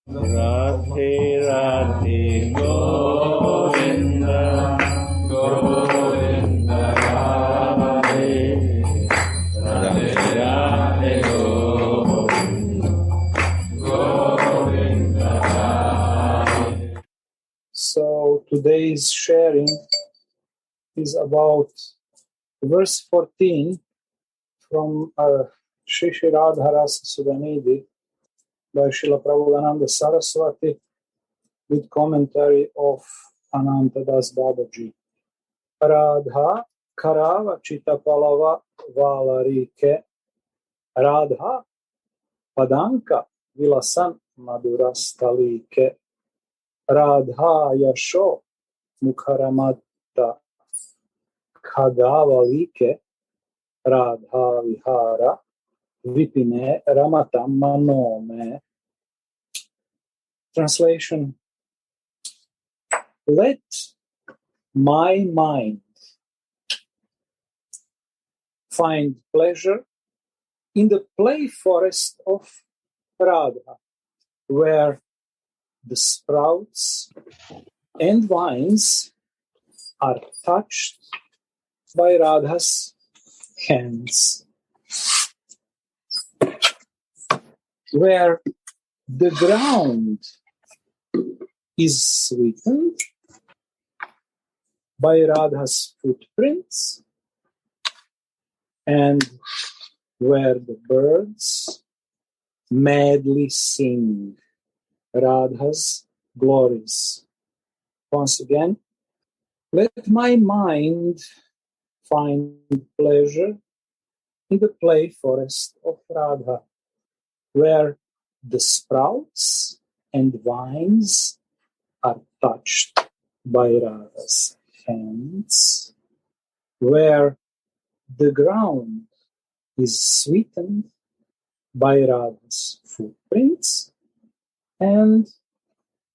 Radhe Radhe Govinda Govinda Radhe Radhe Radhe Govinda Govinda Radhe. So today's sharing is about verse 14 from Shri Radha Rasa Sudhanidhi by Srila Prabodhananda Saraswati with commentary of Anantadas Babaji. Radha Karava Chitapalava Valarike Radha Padanka Vilasan Madurastalike Radha Yasho Mukharamata Khagavalike Radha Vihara Vipine Ramatam Manome. Translation: let my mind find pleasure in the play forest of Radha, where the sprouts and vines are touched by Radha's hands, where the ground is sweetened by Radha's footprints, and where the birds madly sing Radha's glories. Once again, let my mind find pleasure in the play forest of Radha, where the sprouts and vines are touched by Radha's hands, where the ground is sweetened by Radha's footprints, and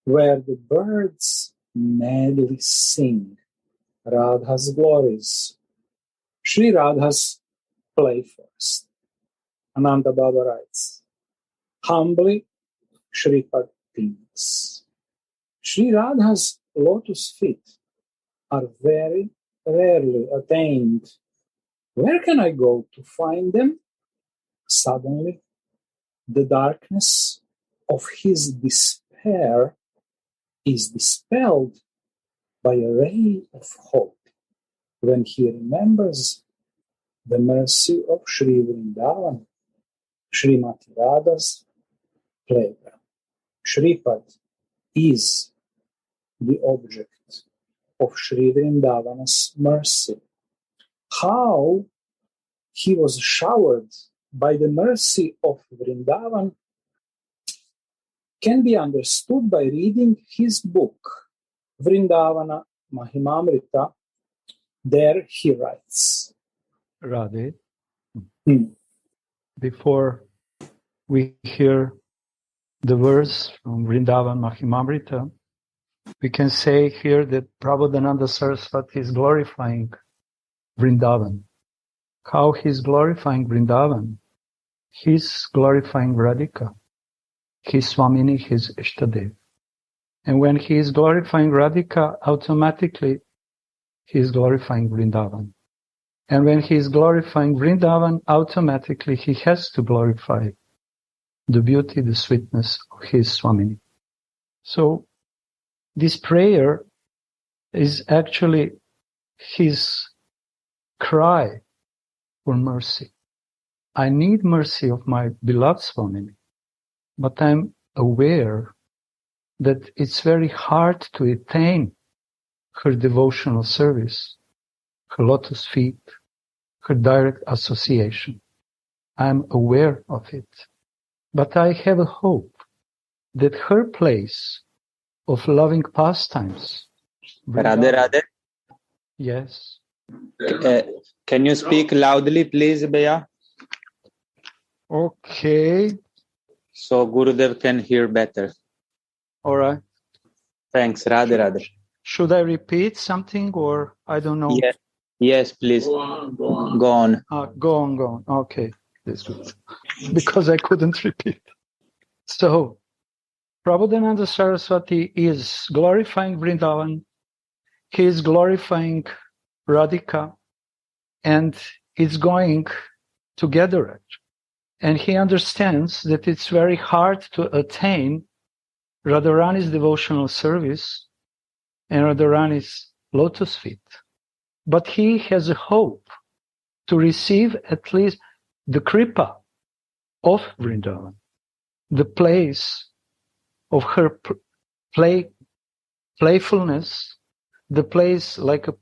where the birds madly sing Radha's glories. Sri Radha's play forest. Ananda Baba writes, humbly Shripad thinks, Sri Radha's lotus feet are very rarely attained. Where can I go to find them? Suddenly, the darkness of his despair is dispelled by a ray of hope when he remembers the mercy of Sri Vrindavan, Srimati Radha's playground. Shripad is the object of Sri Vrindavana's mercy. How he was showered by the mercy of Vrindavan can be understood by reading his book, Vrindavana Mahimamrita. There he writes, Radhe, before we hear the verse from Vrindavan Mahimamrita, we can say here that Prabodhananda Saraswati is glorifying Vrindavan. How he's glorifying Vrindavan? He's glorifying Radhika, his Swamini, his Ishtadev. And when he is glorifying Radhika, automatically he is glorifying Vrindavan. And when he is glorifying Vrindavan, automatically he has to glorify the beauty, the sweetness of his Swamini. So this prayer is actually his cry for mercy. I need mercy of my beloved Swamini, but I'm aware that it's very hard to attain her devotional service, her lotus feet, her direct association. I'm aware of it. But I have a hope that her place of loving pastimes... Radhe, Radhe. Yes. Can you speak loudly, please, Bhaiya? Okay. So Gurudev can hear better. All right. Thanks, Radhe, Radhe. Should I repeat something or I don't know? Yes, please. Go on. Go on. Okay. That's good. Because I couldn't repeat. So, Prabodhananda Saraswati is glorifying Vrindavan, he is glorifying Radhika, and it's going together. And he understands that it's very hard to attain Radharani's devotional service and Radharani's lotus feet. But he has a hope to receive at least the kripa of Vrindavan, the place of her playfulness, the place like a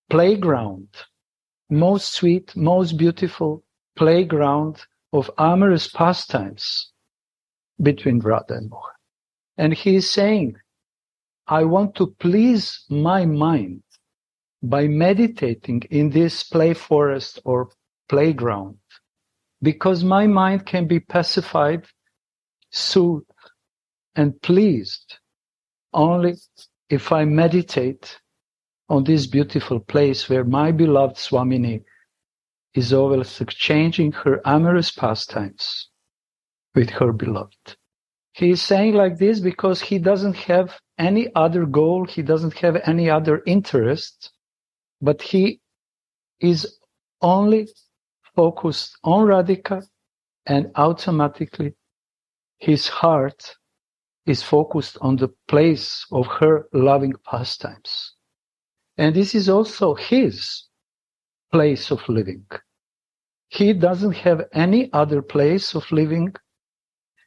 playground, most sweet, most beautiful playground of amorous pastimes between Radha and Mohan. And he is saying, I want to please my mind by meditating in this play forest or playground, because my mind can be pacified, soothed, and pleased only if I meditate on this beautiful place where my beloved Swamini is always exchanging her amorous pastimes with her beloved. He is saying like this because he doesn't have any other goal, he doesn't have any other interest, but he is only focused on Radhika, and automatically his heart is focused on the place of her loving pastimes. And this is also his place of living. He doesn't have any other place of living,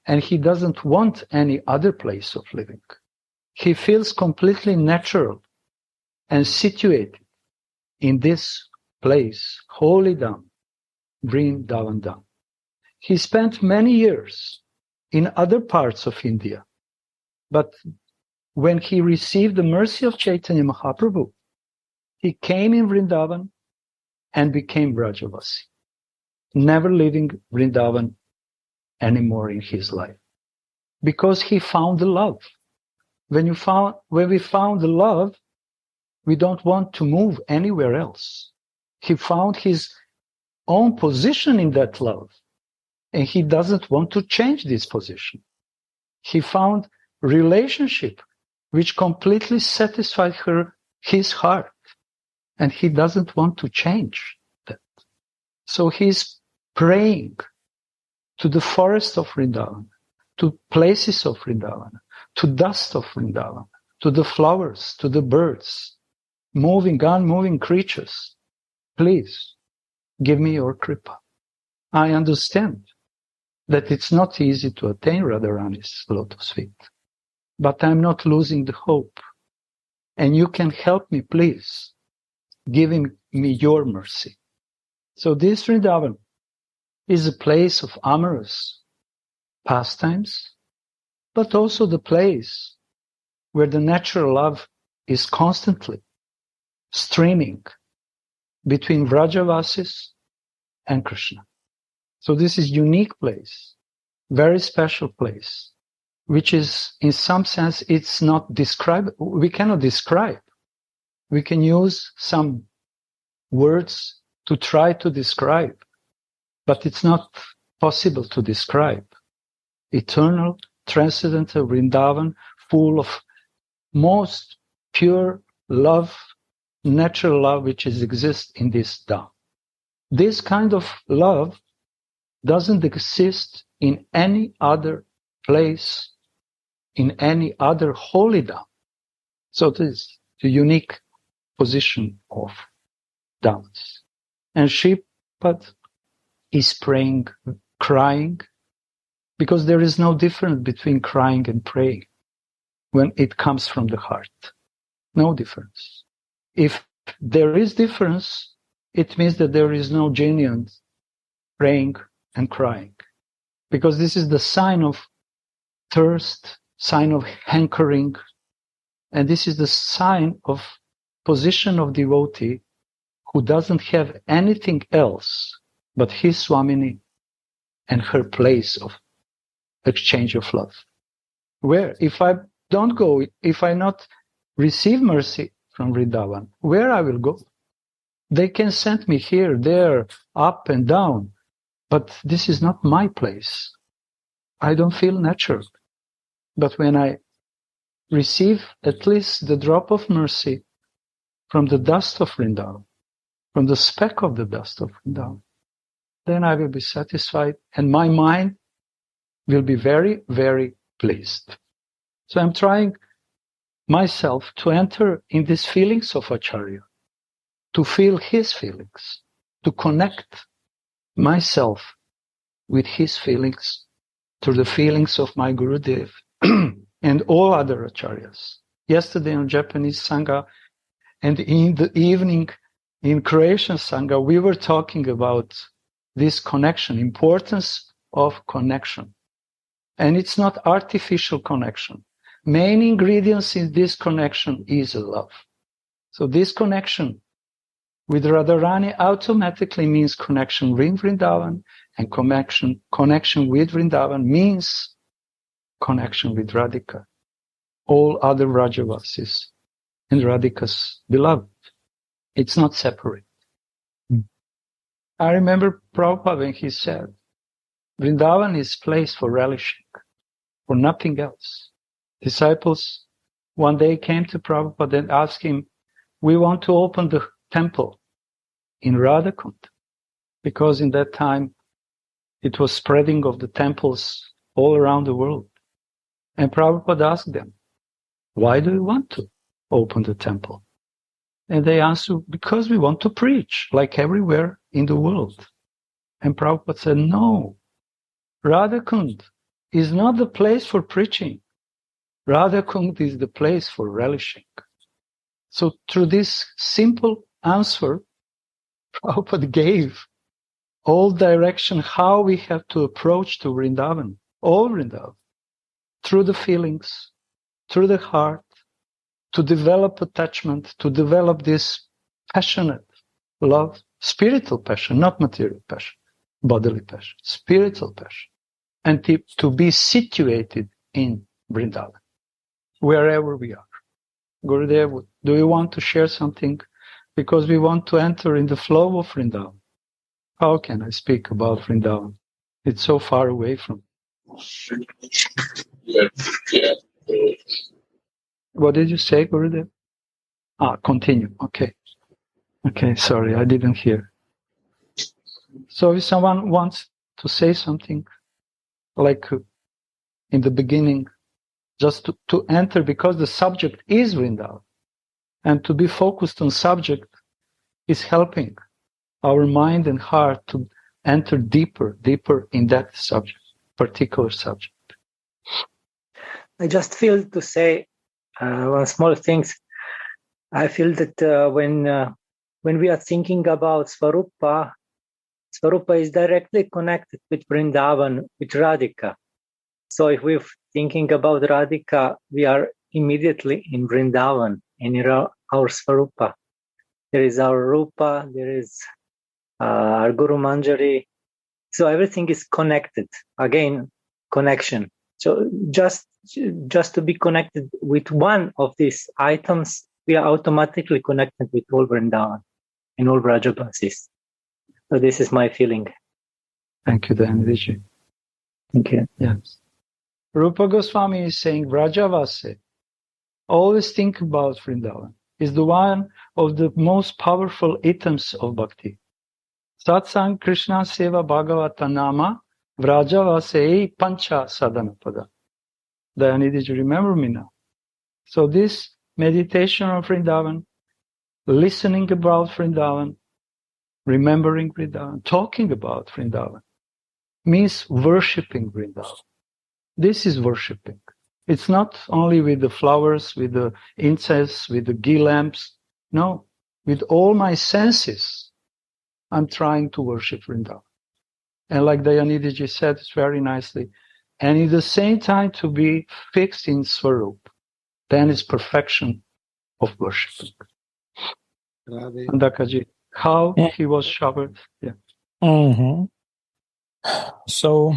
and he doesn't want any other place of living. He feels completely natural and situated in this place, holy Dham, Vrindavan Dham. He spent many years in other parts of India, but when he received the mercy of Chaitanya Mahaprabhu, he came in Vrindavan and became Vrajavasi, never leaving Vrindavan anymore in his life, because he found the love. When we found the love, we don't want to move anywhere else. He found his own position in that love, and he doesn't want to change this position. He found relationship which completely satisfied his heart, and he doesn't want to change that. So he's praying to the forest of Vrindavan, to places of Vrindavan, to dust of Vrindavan, to the flowers, to the birds, moving, unmoving creatures. Please, give me your kripa. I understand that it's not easy to attain Radharani's lotus feet, but I'm not losing the hope. And you can help me, please, giving me your mercy. So this Vrindavan is a place of amorous pastimes, but also the place where the natural love is constantly streaming between Vrajavasis and Krishna. So this is unique place, very special place, which is, in some sense, it's not described. We cannot describe. We can use some words to try to describe, but it's not possible to describe. Eternal, transcendental Vrindavan, full of most pure love, natural love, which exists in this Dham. This kind of love doesn't exist in any other place, in any other holy Dham. So this is the unique position of Dhams. And Shripad is praying, crying, because there is no difference between crying and praying when it comes from the heart. No difference. If there is difference, it means that there is no genuine praying and crying, because this is the sign of thirst, sign of hankering, and this is the sign of position of devotee who doesn't have anything else but his Swamini and her place of exchange of love. Where, if I don't go, if I not receive mercy from Vrindavan, where I will go? They can send me here, there, up and down, but this is not my place. I don't feel natural. But when I receive at least the drop of mercy from the dust of Vrindavan, from the speck of the dust of Vrindavan, then I will be satisfied and my mind will be very, very pleased. So I'm trying myself to enter in these feelings of Acharya, to feel his feelings, to connect myself with his feelings through the feelings of my Gurudev and all other Acharyas. Yesterday in Japanese Sangha and in the evening in Croatian Sangha, we were talking about this connection, importance of connection. And it's not artificial connection. Main ingredients in this connection is love. So this connection with Radharani automatically means connection with Vrindavan, and connection with Vrindavan means connection with Radhika, all other Vrajavasis and Radhika's beloved. It's not separate. I remember Prabhupada when he said, Vrindavan is place for relishing, for nothing else. Disciples one day came to Prabhupada and asked him, we want to open the temple in Radhakund, because in that time it was spreading of the temples all around the world. And Prabhupada asked them, why do you want to open the temple? And they answered, because we want to preach, like everywhere in the world. And Prabhupada said, no, Radhakund is not the place for preaching. Radhakund is the place for relishing. So through this simple answer, Prabhupada gave all direction how we have to approach to Vrindavan, all Vrindavan, through the feelings, through the heart, to develop attachment, to develop this passionate love, spiritual passion, not material passion, bodily passion, spiritual passion, and to be situated in Vrindavan, wherever we are. Gurudev, do you want to share something? Because we want to enter in the flow of Vrindavan. How can I speak about Vrindavan? It's so far away from. What did you say, Gurudev? Continue. Okay. Okay, sorry, I didn't hear. So if someone wants to say something, like in the beginning, just to enter, because the subject is Vrindavan, and to be focused on subject is helping our mind and heart to enter deeper in that subject, particular subject. I just feel to say one small thing. I feel that when we are thinking about Svarupa, Svarupa is directly connected with Vrindavan, with Radhika. So if we're thinking about Radhika, we are immediately in Vrindavan, in our Svarupa. There is our Rupa, there is our Guru Manjari. So everything is connected. Again, connection. So just to be connected with one of these items, we are automatically connected with all Vrindavan and all Vrajabasis. So this is my feeling. Thank you, Sudhanidhi. Thank you. Yes. Rupa Goswami is saying, Vrajavase, always think about Vrindavan, is the one of the most powerful items of bhakti. Satsang Krishna Seva Bhagavata Nama Vrajavase Pancha Sadhanapada. Dayanidhi, you remember me now? So this meditation on Vrindavan, listening about Vrindavan, remembering Vrindavan, talking about Vrindavan, means worshipping Vrindavan. This is worshipping. It's not only with the flowers, with the incense, with the ghee lamps. No, with all my senses, I'm trying to worship Vrindavan. And like Dayanidhi said it very nicely, and at the same time to be fixed in Swarup, then it's perfection of worshiping. Andakaji, how he was showered. Yeah. Mm-hmm. So,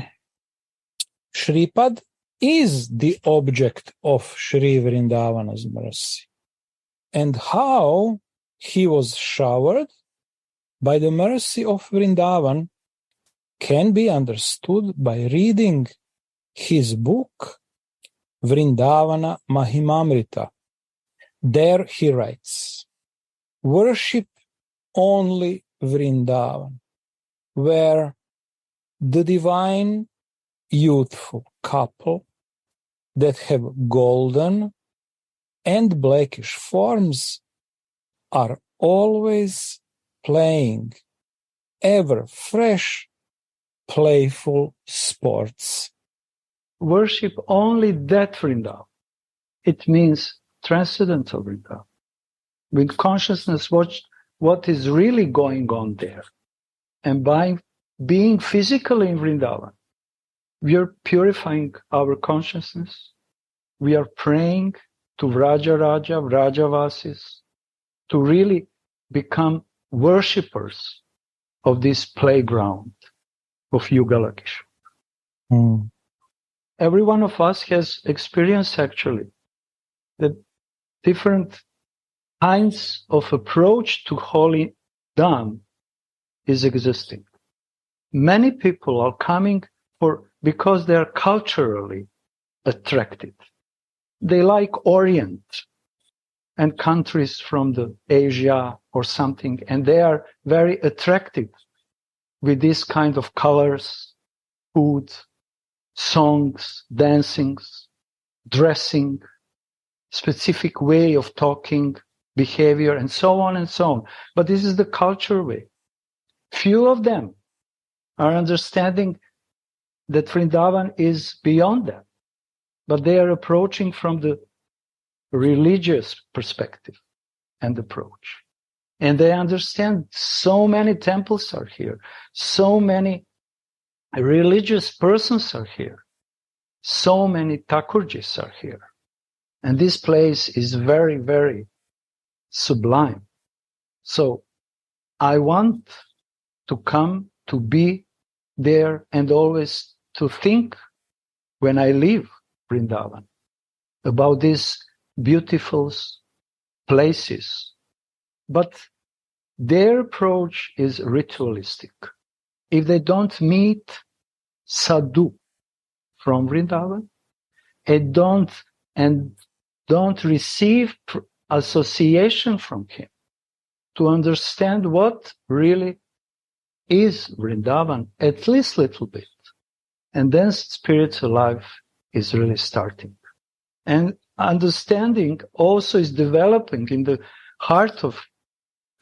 Shripad is the object of Shri Vrindavana's mercy. And how he was showered by the mercy of Vrindavan can be understood by reading his book, Vrindavana Mahimamrita. There he writes, worship only Vrindavan, where the divine youthful couple that have golden and blackish forms are always playing ever fresh, playful sports. Worship only that Vrindavan. It means transcendental Vrindavan. With consciousness, what is really going on there. And by being physically in Vrindavan, we are purifying our consciousness. We are praying to Vrajavasis, to really become worshippers of this playground of Yugalakeshwara. Every one of us has experienced actually the different kinds of approach to holy Dham is existing. Many people are coming because they are culturally attracted. They like Orient and countries from the Asia or something, and they are very attracted with this kind of colors, food, songs, dancings, dressing, specific way of talking, behavior, and so on and so on. But this is the culture way. Few of them are understanding that Vrindavan is beyond that, but they are approaching from the religious perspective and approach. And they understand so many temples are here, so many religious persons are here, so many Thakurjis are here. And this place is very, very sublime. So I want to come to be there and always to think when I leave Vrindavan about these beautiful places. But their approach is ritualistic. If they don't meet sadhu from Vrindavan and don't receive association from him to understand what really is Vrindavan, at least a little bit. And then spiritual life is really starting. And understanding also is developing in the heart of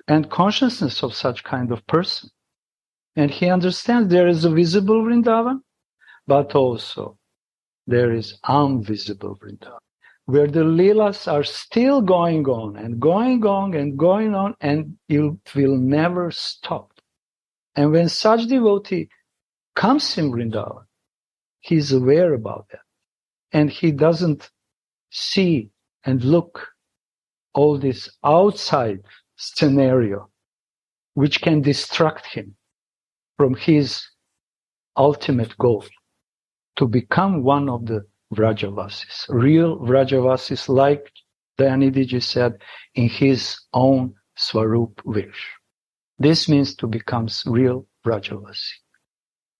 and consciousness of such kind of person. And he understands there is a visible Vrindavan, but also there is invisible Vrindavan, where the Leelas are still going on and going on and going on, and it will never stop. And when such devotee comes in Vrindavan, he's aware about that. And he doesn't see and look all this outside scenario, which can distract him from his ultimate goal, to become one of the Vrajavasis, real Vrajavasis, like Dayanidhiji said, in his own Swarup wish. This means to become real Vrajavasi.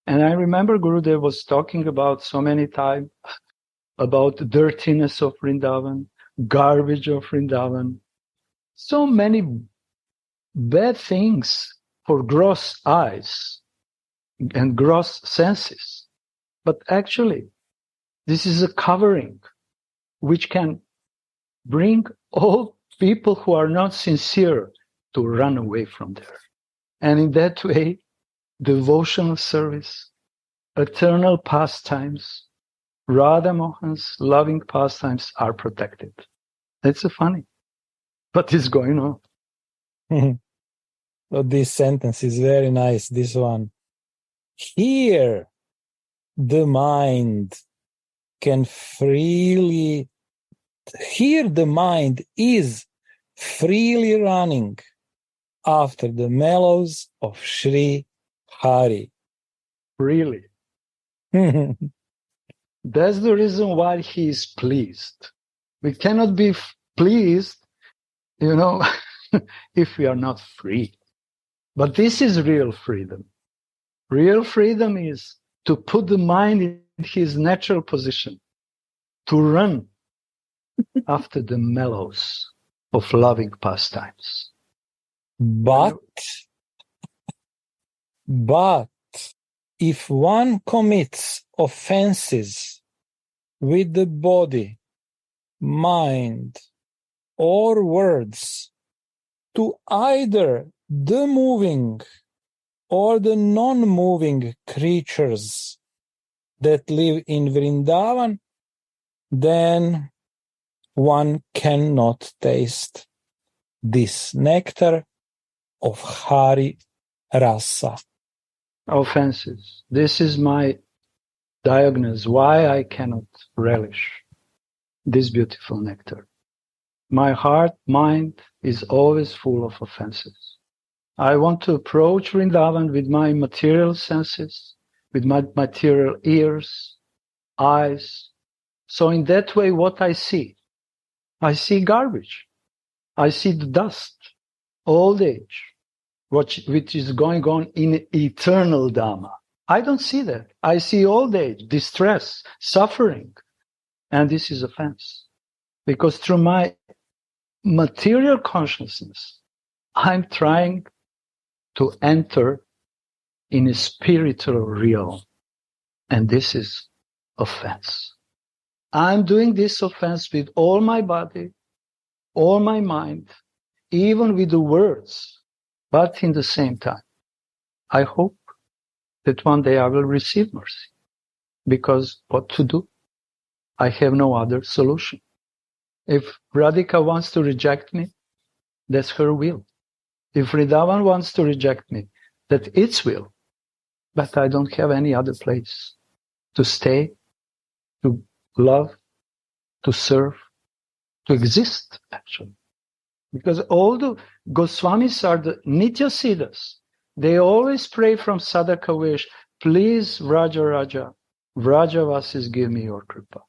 And I remember Gurudev was talking about so many times about the dirtiness of Vrindavan, garbage of Vrindavan, so many bad things for gross eyes and gross senses. But actually, this is a covering which can bring all people who are not sincere to run away from there. And in that way, devotional service, eternal pastimes, Radha Mohan's loving pastimes are protected. That's so funny. What is going on? So this sentence is very nice, this one. Here, the mind is freely running after the mellows of Sri Hari. Really? That's the reason why he is pleased. We cannot be pleased, if we are not free. But this is real freedom. Real freedom is to put the mind in his natural position to run after the mellows of loving pastimes. But if one commits offenses with the body, mind, or words to either the moving or the non-moving creatures that live in Vrindavan, then one cannot taste this nectar of Hari Rasa. Offenses. This is my diagnosis, why I cannot relish this beautiful nectar. My heart, mind is always full of offenses. I want to approach Vrindavan with my material senses, with my material ears, eyes. So in that way, what I see garbage. I see the dust, old age, which is going on in eternal Dhamma. I don't see that. I see old age, distress, suffering. And this is offense. Because through my material consciousness, I'm trying to enter in a spiritual realm. And this is offense. I'm doing this offense with all my body, all my mind, even with the words. But in the same time, I hope that one day I will receive mercy. Because what to do? I have no other solution. If Radhika wants to reject me, that's her will. If Vrindavan wants to reject me, that's its will. But I don't have any other place to stay, to love, to serve, to exist, actually. Because all the Goswamis are the Nitya Siddhas. They always pray from Sadhaka wish, please, Raja, Vrajavasis, give me your kripa.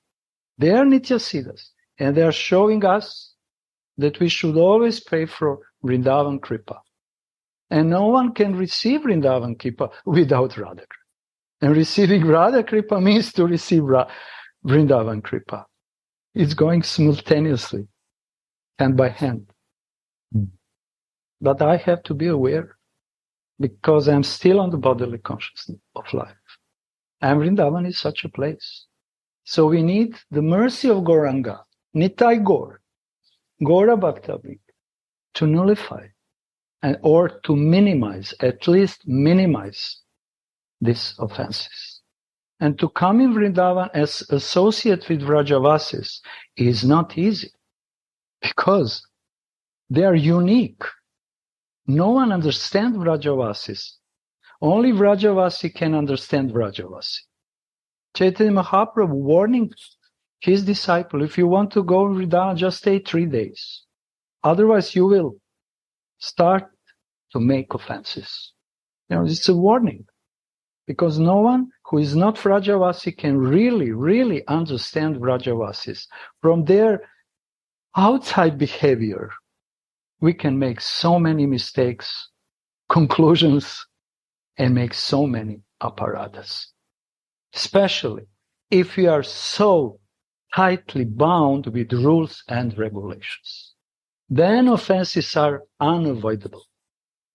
They are Nitya Siddhas. And they are showing us that we should always pray for Vrindavan kripa. And no one can receive Vrindavan kripa without Radha kripa. And receiving Radha kripa means to receive Vrindavan kripa. It's going simultaneously, hand by hand. But I have to be aware because I'm still on the bodily consciousness of life. And Vrindavan is such a place. So we need the mercy of Gauranga, Nitai Gaur, Gaura Bhaktavi, to nullify or to minimize, at least minimize these offenses. And to come in Vrindavan as associate with Vrajavasis is not easy because they are unique. No one understands Vrajavasis. Only Vrajavasi can understand Vrajavasi. Chaitanya Mahaprabhu warning his disciple, if you want to go in Vrindavan, just stay 3 days. Otherwise, you will start to make offenses. It's a warning. Because no one who is not Vrajavasi can really understand Vrajavasis. From their outside behavior, we can make so many mistakes, conclusions, and make so many aparadhas. Especially if we are so tightly bound with rules and regulations. Then offenses are unavoidable.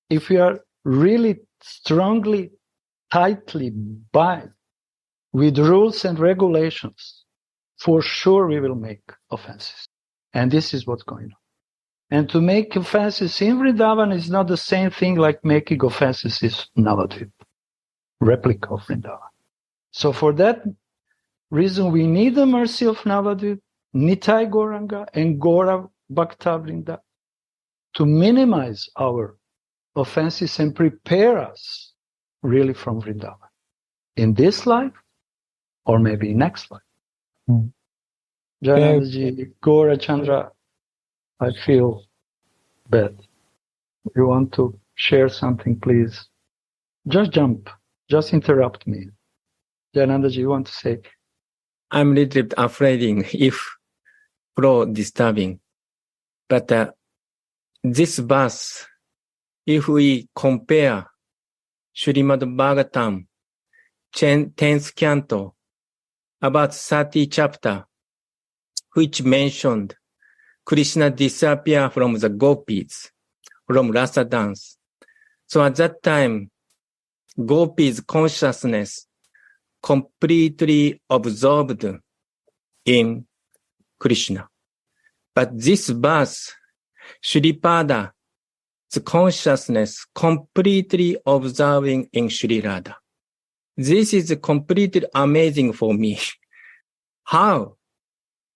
If we are really strongly, tightly bound with rules and regulations, for sure we will make offenses. And this is what's going on. And to make offenses in Vrindavan is not the same thing like making offenses in Navadvip, replica of Vrindavan. So for that reason, we need the mercy of Navadvip, Nitai Gauranga, and Gaura Bhakta Vrinda to minimize our offenses and prepare us really from Vrindavan. In this life, or maybe next life. Jayanandaji, Gaura Chandra, I feel bad. You want to share something, please? Just jump. Just interrupt me. Jayanandaji, you want to say? I'm a little bit afraid if flow disturbing. But this verse, if we compare Srimad Bhagavatam, 10th canto, about 30 chapter, which mentioned Krishna disappear from the gopis, from Rasa dance. So at that time, gopis' consciousness completely absorbed in Krishna. But this verse, Shripada, the consciousness completely observing in Sri Radha. This is completely amazing for me. How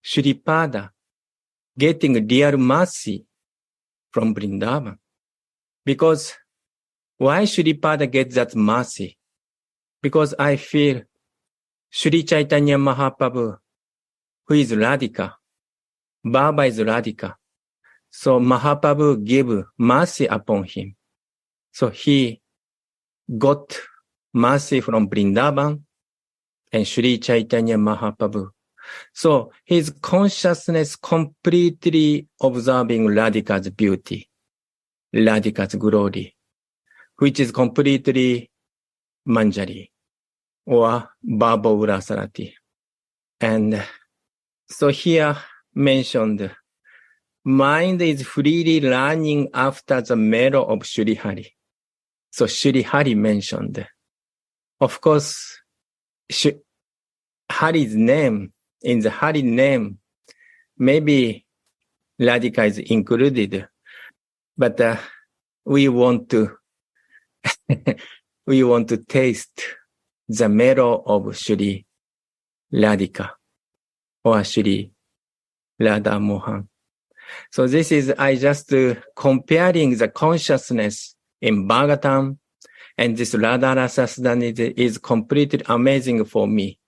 Shripada getting real mercy from Vrindavan? Because why Shripada gets that mercy? Because I feel Sri Chaitanya Mahaprabhu, who is Radhika, Baba is Radhika. So Mahaprabhu gave mercy upon him. So he got mercy from Vrindavan and Sri Chaitanya Mahaprabhu. So his consciousness completely observing Radhika's beauty, Radhika's glory, which is completely Manjari or Baba Sarati. And so here mentioned, mind is freely running after the mellow of Sri Hari. So Sri Hari mentioned. Of course, Hari's name, in the Hari name, maybe Radhika is included, but we want to taste the mellow of Sri Radhika or Sri Radha Mohan. So this is, I just comparing the consciousness in Bhagavatam, and this Radha Rasa Sudhanidhi is completely amazing for me.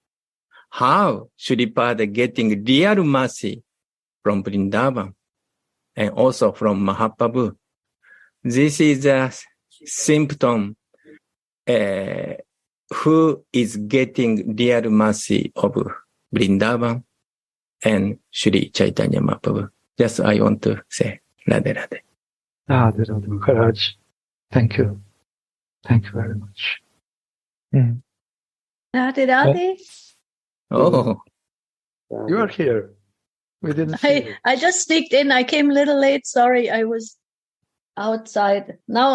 How Shripada getting real mercy from Vrindavan and also from Mahaprabhu. This is a symptom who is getting real mercy of Vrindavan and Sri Chaitanya Mahaprabhu. Just I want to say, Radhe Radhe. Radhe Radhe Maharaj. Thank you. Thank you very much. Mm. Radhe Radhe. Oh, You are here. We didn't see you. I just sneaked in. I came a little late. Sorry, I was outside. Now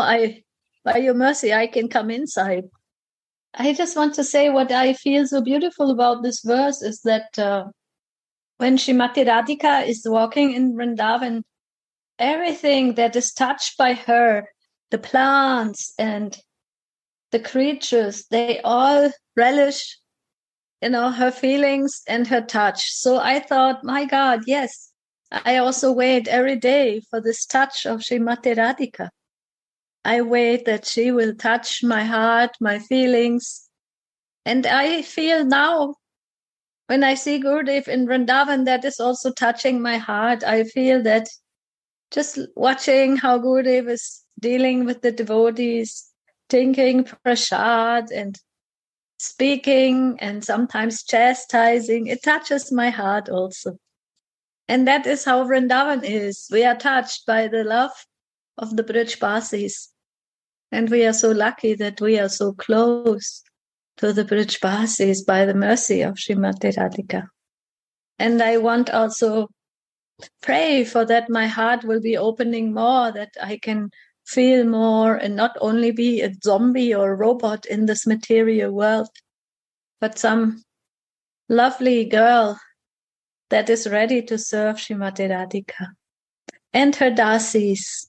by your mercy, I can come inside. I just want to say what I feel so beautiful about this verse is that when Srimati Radhika is walking in Vrindavan, everything that is touched by her, the plants and the creatures, they all relish, her feelings and her touch. So I thought, my God, yes, I also wait every day for this touch of Srimati Radhika. I wait that she will touch my heart, my feelings. And I feel now, when I see Gurudev in Vrindavan, that is also touching my heart. I feel that just watching how Gurudev is dealing with the devotees, taking prasad and speaking and sometimes chastising, it touches my heart also. And that is how Vrindavan is. We are touched by the love of the Brijbasis. And we are so lucky that we are so close to the Brijbasis by the mercy of Srimati Radhika. And I want also pray for that my heart will be opening more, that I can feel more and not only be a zombie or a robot in this material world, but some lovely girl that is ready to serve Srimati Radhika and her dasis.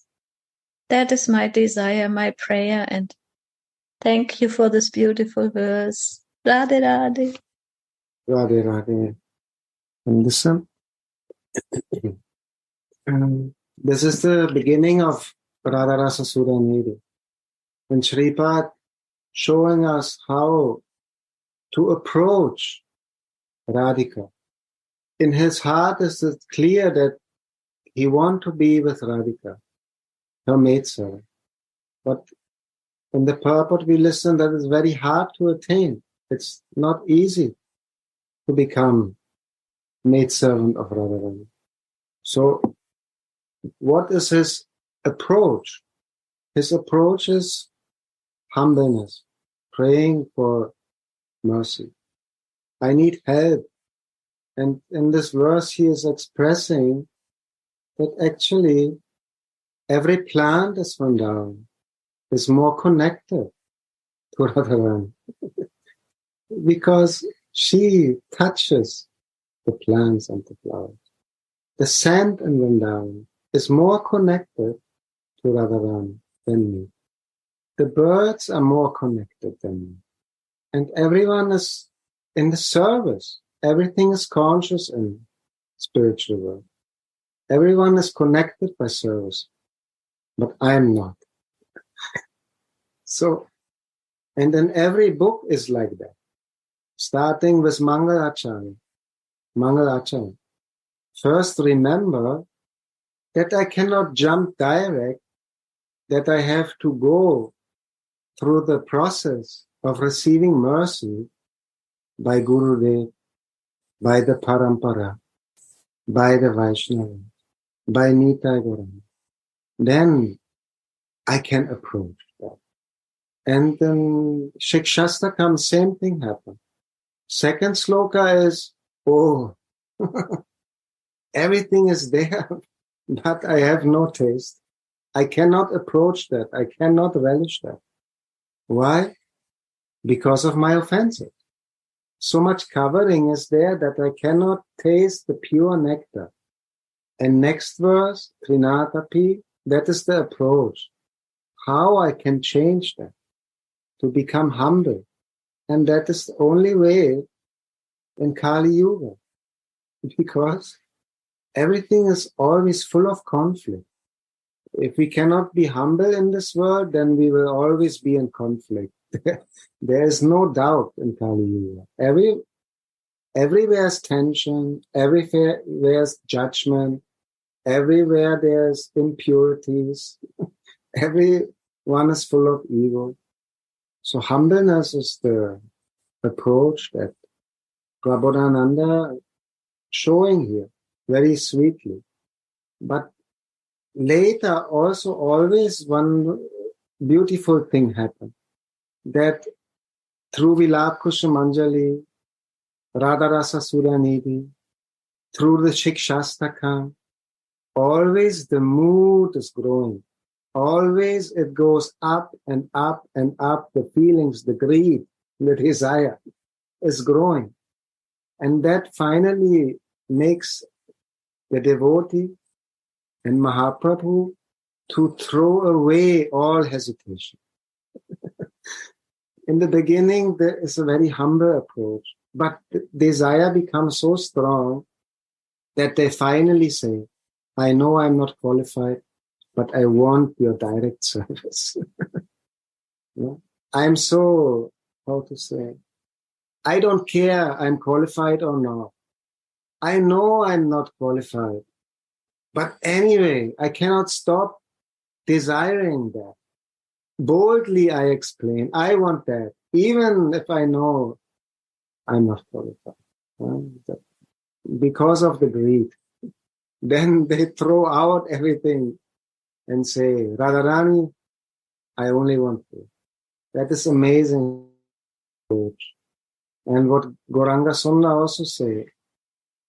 That is my desire, my prayer, and thank you for this beautiful verse. Radhe Radhe. Radhe Radhe. And listen. This is the beginning of Radha Rasa Sudhanidhi. When Shripad showing us how to approach Radhika. In his heart is it clear that he wants to be with Radhika, her maidservant. But in the purport we listen that it's very hard to attain. It's not easy to become maidservant of Radharani. So what is his approach? His approach is humbleness, praying for mercy. I need help And in this verse, he is expressing that actually every plant is Vrindavan, is more connected to Radharani because she touches the plants and the flowers. The sand in Vrindavan is more connected to Radharani than me. The birds are more connected than me. And everyone is in the service. Everything is conscious in spiritual world. Everyone is connected by service, but I am not. So, and then every book is like that. Starting with Mangalacharya. First remember that I cannot jump direct, that I have to go through the process of receiving mercy by Gurudev, by the Parampara, by the Vaishnava, by Nitai Gauranga. Then I can approach that. And then Shikshastakam, same thing happened. Second sloka is, everything is there, but I have no taste. I cannot approach that. I cannot relish that. Why? Because of my offenses. So much covering is there that I cannot taste the pure nectar. And next verse, Trinatapi, that is the approach. How I can change that, to become humble. And that is the only way in Kali Yuga. Because everything is always full of conflict. If we cannot be humble in this world, then we will always be in conflict. There is no doubt in Kali Yuga. Everywhere is tension, everywhere is judgment, everywhere there's impurities, everyone is full of ego. So humbleness is the approach that Prabodhananda showing here very sweetly. But later also always one beautiful thing happened, that through Vilapkusha Manjali, Radha Rasa Sudhanidhi, through the Shikshastakam, always the mood is growing. Always it goes up and up and up. The feelings, the greed, the desire is growing. And that finally makes the devotee and Mahaprabhu to throw away all hesitation. In the beginning, there is a very humble approach, but the desire becomes so strong that they finally say, I know I'm not qualified, but I want your direct service. I'm so, I don't care I'm qualified or not. I know I'm not qualified. But anyway, I cannot stop desiring that. Boldly I explain, I want that, even if I know I'm not qualified. Because of the greed. Then they throw out everything and say, Radharani, I only want you. That is amazing. And what Gauranga Sunda also say,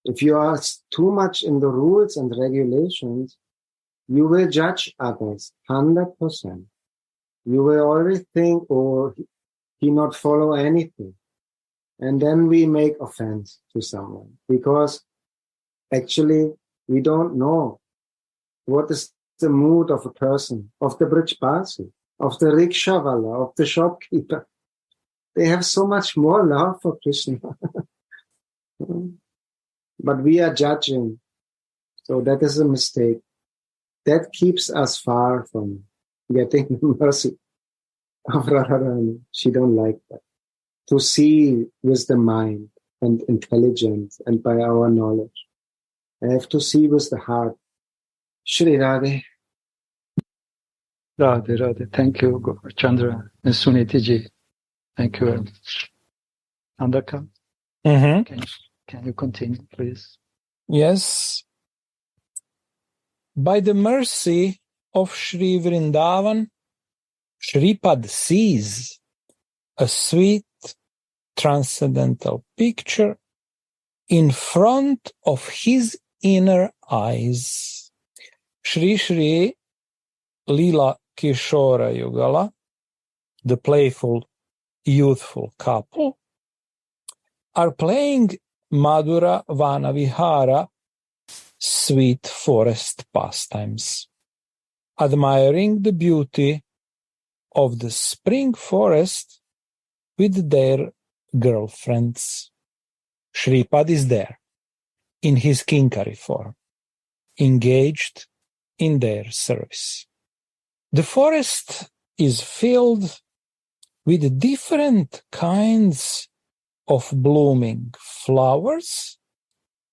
if you are too much in the rules and regulations, you will judge others 100%. You will always think, he not follow anything. And then we make offense to someone because actually we don't know what is the mood of a person, of the Brijbasi, of the rickshawala, of the shopkeeper. They have so much more love for Krishna. But we are judging. So that is a mistake. That keeps us far from getting the mercy of Radharani. She don't like that. To see with the mind and intelligence and by our knowledge. I have to see with the heart. Shri Radhe. Radhe, Radhe. Thank you, Chandra and Suniti ji. Thank you very much. Andaka, can you continue, please? Yes. By the mercy of Sri Vrindavan, Shripad sees a sweet transcendental picture in front of his inner eyes. Shri Shri Lila Kishora Yugala, the playful, youthful couple, are playing Madhura Vanavihara, sweet forest pastimes, admiring the beauty of the spring forest with their girlfriends. Shripad is there, in his Kinkari form, engaged in their service. The forest is filled with different kinds of blooming flowers,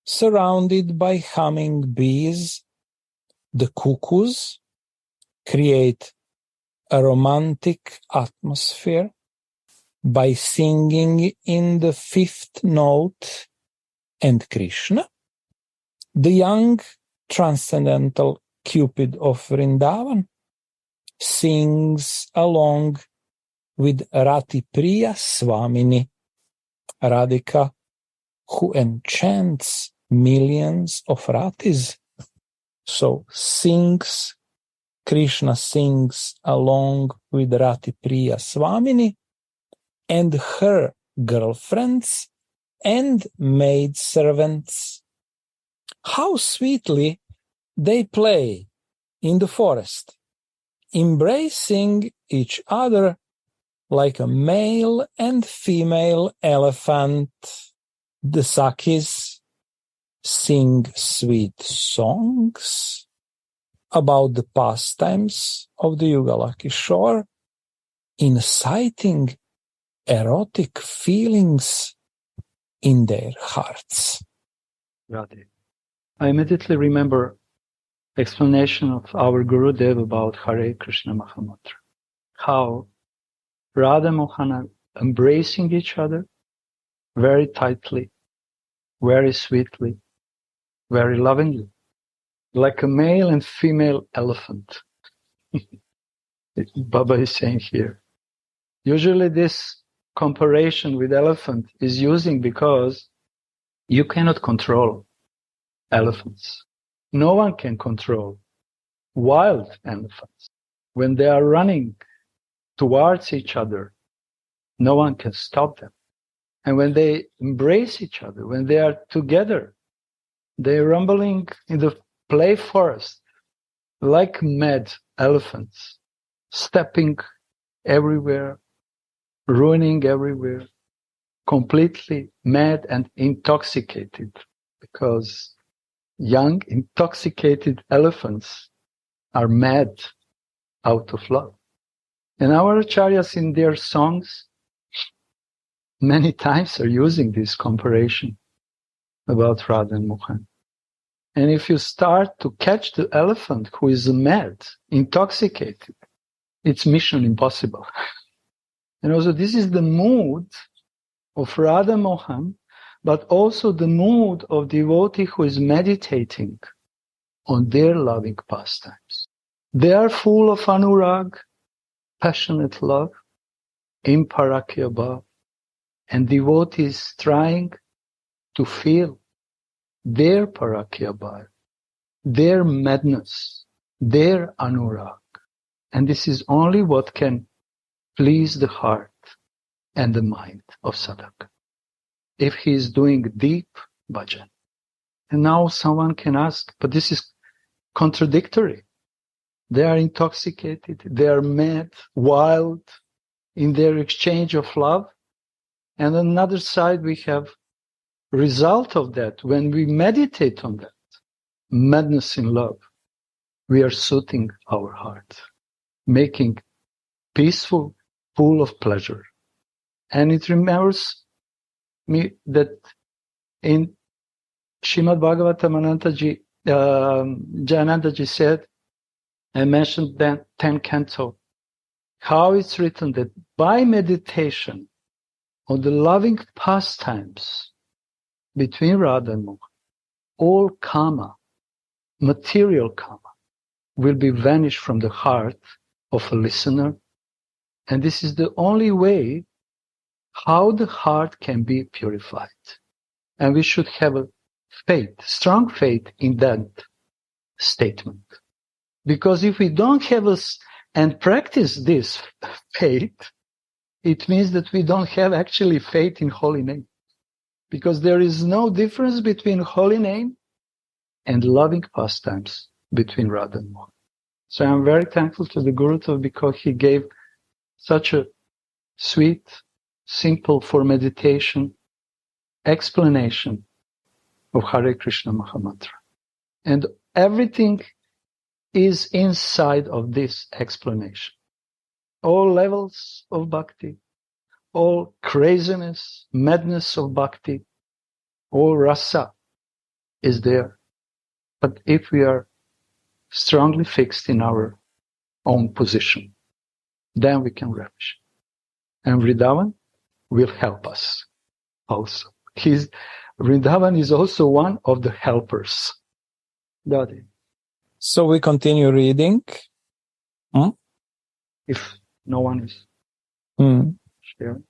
surrounded by humming bees. The cuckoos create a romantic atmosphere by singing in the fifth note, and Krishna, the young transcendental Cupid of Vrindavan, sings along with Rati Priya Swamini, Radhika, who enchants millions of Ratis. So Krishna sings along with Rati Priya Swamini and her girlfriends and maidservants. How sweetly they play in the forest, embracing each other like a male and female elephant. The Sakhis sing sweet songs about the pastimes of the Yugala Kishore, inciting erotic feelings in their hearts. Radha. I immediately remember explanation of our Guru Dev about Hare Krishna Mahamantra. How Radha and Mohan are embracing each other very tightly, very sweetly, very lovingly, like a male and female elephant. Baba is saying here. Usually this comparison with elephant is using because you cannot control elephants. No one can control wild elephants. When they are running towards each other, no one can stop them. And when they embrace each other, when they are together, they're rumbling in the play forest like mad elephants, stepping everywhere, ruining everywhere, completely mad and intoxicated, because young, intoxicated elephants are mad out of love. And our acharyas in their songs many times are using this comparison about Radha and Mohan. And if you start to catch the elephant who is mad, intoxicated, it's mission impossible. And also this is the mood of Radha Mohan, but also the mood of devotee who is meditating on their loving pastimes. They are full of anurag, passionate love, imparakya bhav, and devotees trying to feel their parakya bhav, their madness, their anurag. And this is only what can please the heart and the mind of sadhaka, if he is doing deep bhajan. And now someone can ask, but this is contradictory. They are intoxicated, they are mad, wild in their exchange of love. And on another side, we have result of that. When we meditate on that, madness in love, we are soothing our heart, making peaceful, full of pleasure. And it remembers me that in Srimad Bhagavatam, Jayanandaji said, I mentioned that 10th canto, how it's written that by meditation on the loving pastimes between Radha and Mohan, all karma, material karma, will be vanished from the heart of a listener. And this is the only way how the heart can be purified. And we should have a faith, strong faith in that statement. Because if we don't have and practice this faith, it means that we don't have actually faith in holy name. Because there is no difference between holy name and loving pastimes between Radha and Mohan. So I'm very thankful to the Guru because he gave such a sweet, simple for meditation explanation of Hare Krishna Mahamantra. And everything is inside of this explanation. All levels of bhakti, all craziness, madness of bhakti, all rasa is there. But if we are strongly fixed in our own position, then we can relish. And Vrindavan will help us also. Vrindavan is also one of the helpers. Daddy. So we continue reading. If no one is sharing.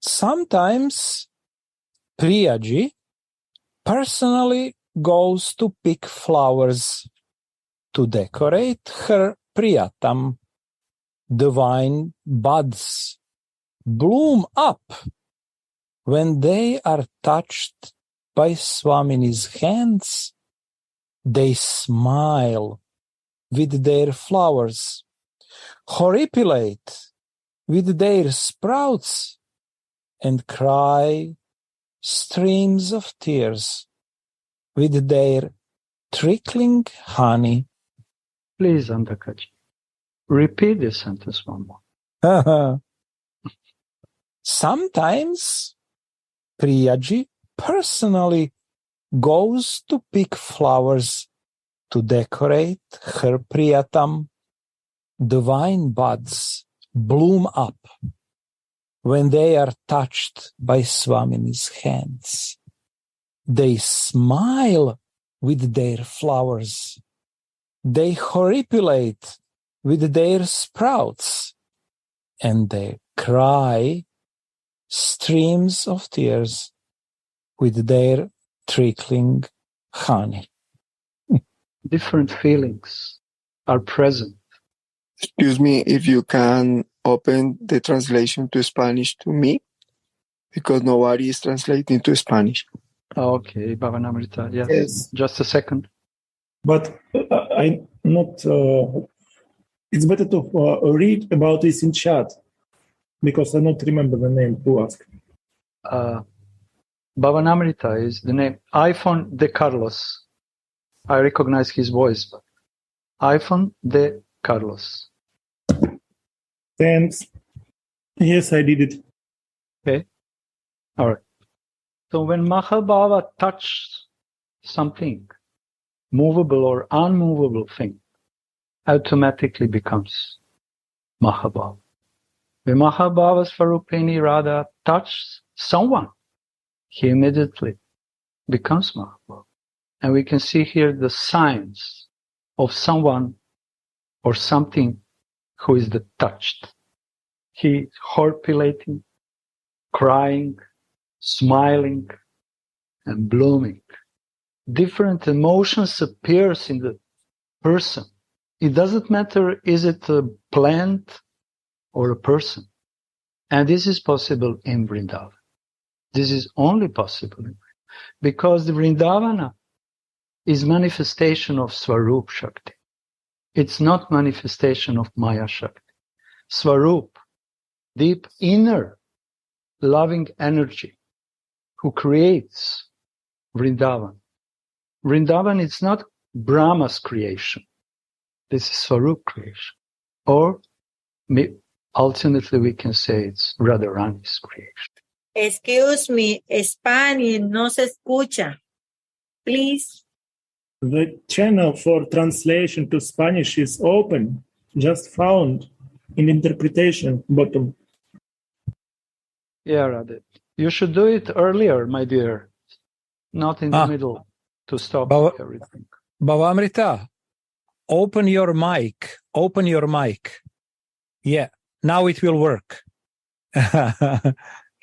Sometimes Priyaji personally goes to pick flowers to decorate her Priyatam. Divine buds bloom up when they are touched by Swamini's hands. They smile with their flowers, horripilate with their sprouts, and cry streams of tears with their trickling honey. Please, Andakaji, repeat this sentence one more. Sometimes Priyaji personally goes to pick flowers to decorate her Priyatam. Divine buds bloom up when they are touched by Swamini's hands. They smile with their flowers. They horripilate with their sprouts, and they cry streams of tears with their trickling honey. Different feelings are present. Excuse me, if you can open the translation to Spanish to me, because nobody is translating to Spanish. Okay, Bhavanamrita, yes. Yes. Just a second. But I'm not. It's better to read about this in chat because I don't remember the name who asked. Bhavanamrita is the name. iPhone de Carlos. I recognize his voice, but iPhone de Carlos. Thanks. Yes, I did it. Okay. All right. So when Mahabhava touches something, movable or unmovable thing, automatically becomes Mahabhava. When Mahabhava Swarupini Radha touches someone, he immediately becomes Mahabhava. And we can see here the signs of someone or something who is the touched. He horripilating, crying, smiling, and blooming. Different emotions appears in the person. It doesn't matter is it a plant or a person. And this is possible in Vrindavan. This is only possible in Vrindavan. Because the Vrindavana is manifestation of Swarup Shakti. It's not manifestation of Maya Shakti. Swarup, deep inner loving energy who creates Vrindavan. Vrindavan is not Brahma's creation. This is Swarup creation. Or ultimately we can say it's Radharani's creation. Excuse me, Spanish no se escucha. Please. The channel for translation to Spanish is open, just found in interpretation bottom. Yeah, Radha. You should do it earlier, my dear. Not in the middle to stop everything. Bhavamrita, open your mic. Open your mic. Yeah, now it will work.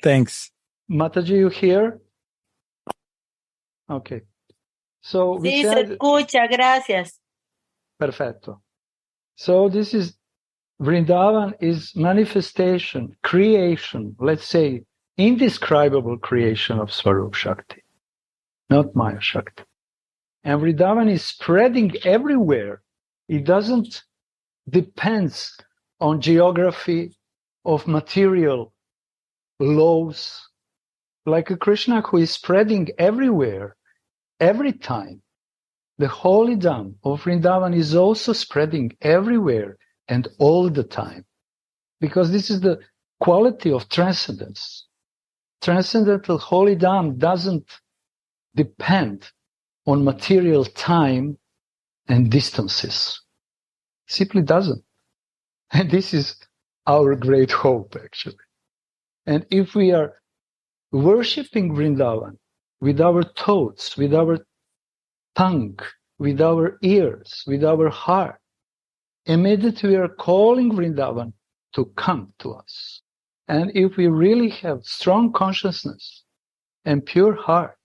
Thanks. Mataji, you here? Okay. So we Sí, se said, escucha, gracias. perfecto. So this is, Vrindavan is manifestation, creation, let's say, indescribable creation of Swarup Shakti, not Maya Shakti. And Vrindavan is spreading everywhere. It doesn't depend on geography of material laws, like a Krishna who is spreading everywhere, every time. The holy Dham of Vrindavan is also spreading everywhere and all the time, because this is the quality of transcendence. Transcendental holy Dham doesn't depend on material time and distances. Simply doesn't. And this is our great hope, actually. And if we are worshipping Vrindavan with our thoughts, with our tongue, with our ears, with our heart, immediately we are calling Vrindavan to come to us. And if we really have strong consciousness and pure heart,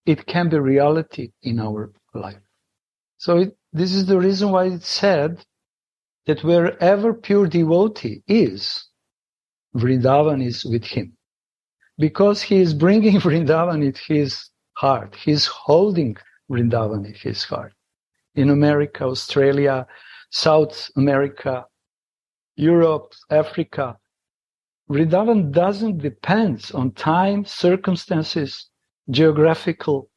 it can be reality in our life. So this is the reason why it's said that wherever pure devotee is, Vrindavan is with him. Because he is bringing Vrindavan in his heart. He is holding Vrindavan in his heart. In America, Australia, South America, Europe, Africa, Vrindavan doesn't depend on time, circumstances, geographical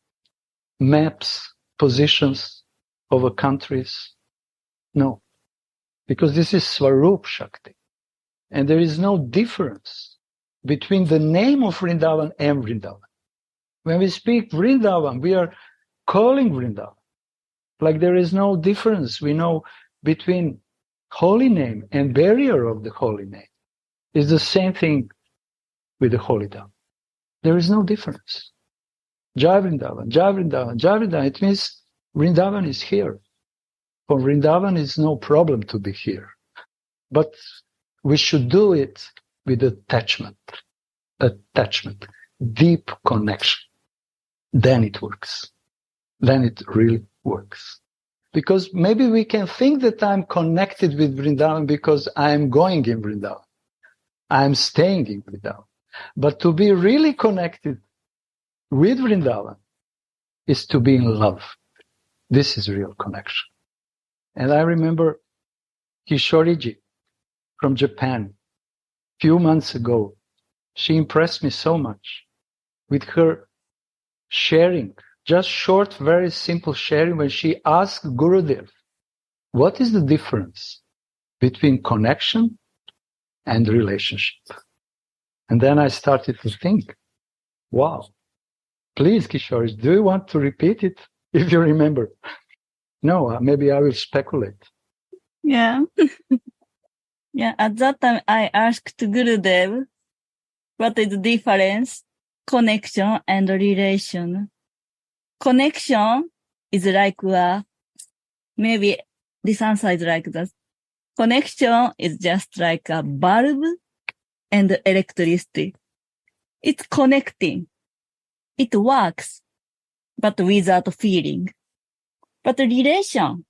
maps, positions of countries. No, because this is Swarup Shakti. And there is no difference between the name of Vrindavan and Vrindavan. When we speak Vrindavan, we are calling Vrindavan. Like there is no difference, we know, between holy name and barrier of the holy name. It's the same thing with the holy Dham. There is no difference. Jai Vrindavan, Jai Vrindavan, Jai Vrindavan. It means Vrindavan is here. For Vrindavan, it's no problem to be here. But we should do it with attachment, deep connection. Then it works. Then it really works. Because maybe we can think that I'm connected with Vrindavan because I'm going in Vrindavan. I'm staying in Vrindavan. But to be really connected with Vrindavan is to be in love. This is real connection. And I remember Kishoriji from Japan, few months ago. She impressed me so much with her sharing, just short, very simple sharing, when she asked Gurudev, what is the difference between connection and relationship? And then I started to think, wow, please, Kishore, do you want to repeat it if you remember? No, maybe I will speculate. Yeah. Yeah, at that time I asked Gurudev, what is the difference, connection and relation? Connection is like maybe this answer is like that. Connection is just like a bulb and electricity. It's connecting. It works, but without feeling. But relation,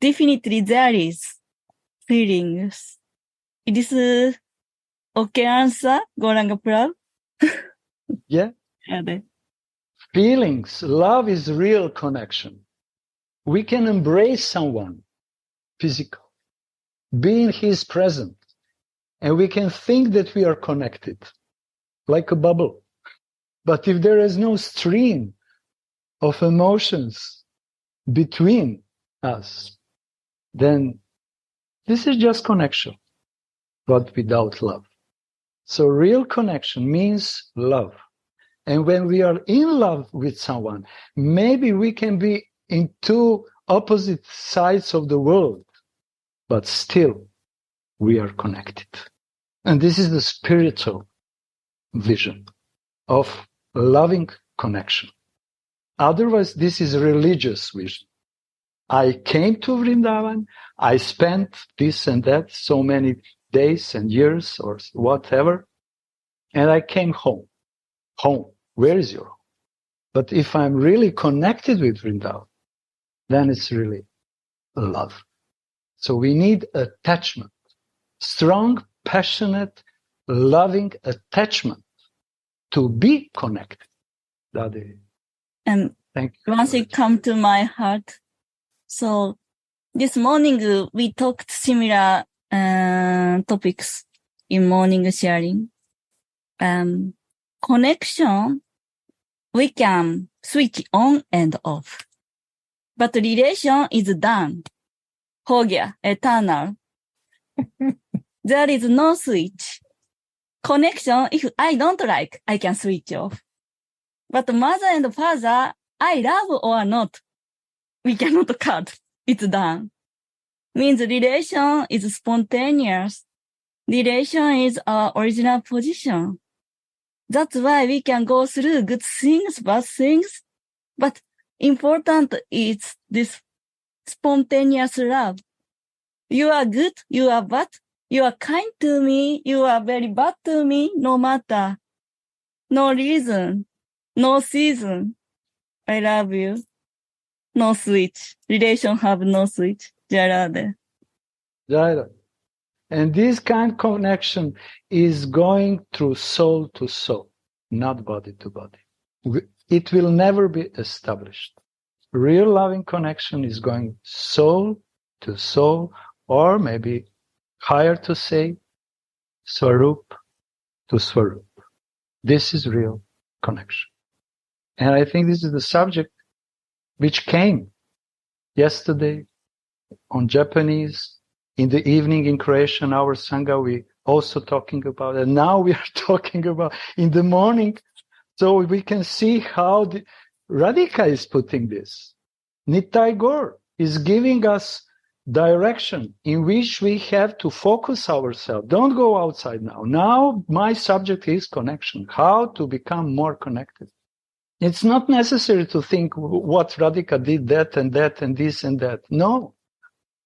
definitely there is feelings. It is okay answer, Goranga Prab? Yeah. Feelings, love is real connection. We can embrace someone physical, be in his presence, and we can think that we are connected, like a bubble. But if there is no stream of emotions between us, then this is just connection, but without love. So real connection means love. And when we are in love with someone, maybe we can be in two opposite sides of the world, but still we are connected. And this is the spiritual vision of loving connection. Otherwise, this is religious vision. I came to Vrindavan, I spent this and that, so many days and years or whatever, and I came home. Home. Where is your home? But if I'm really connected with Vrindavan, then it's really love. So we need attachment, strong, passionate, loving attachment to be connected. And Thank you. once it come to my heart, so this morning we talked similar topics in morning sharing. Connection, we can switch on and off. But relation is done. हो गया, eternal. There is no switch. Connection, if I don't like, I can switch off. But mother and father, I love or not, we cannot cut. It's done. Means relation is spontaneous. Relation is our original position. That's why we can go through good things, bad things. But important is this spontaneous love. You are good, you are bad, you are kind to me, you are very bad to me, no matter. No reason, no season. I love you. No switch. Relation have no switch. Jarade. Jaira. And this kind of connection is going through soul to soul, not body to body. It will never be established. Real loving connection is going soul to soul, or maybe higher to say, Swarup to Swarup. This is real connection. And I think this is the subject which came yesterday on Japanese. In the evening in Croatia, in our Sangha, we also talking about it. Now we are talking about in the morning. So we can see how Radhika is putting this. Nitai Gaur is giving us direction in which we have to focus ourselves. Don't go outside now. Now my subject is connection. How to become more connected. It's not necessary to think what Radhika did that and this and that. No.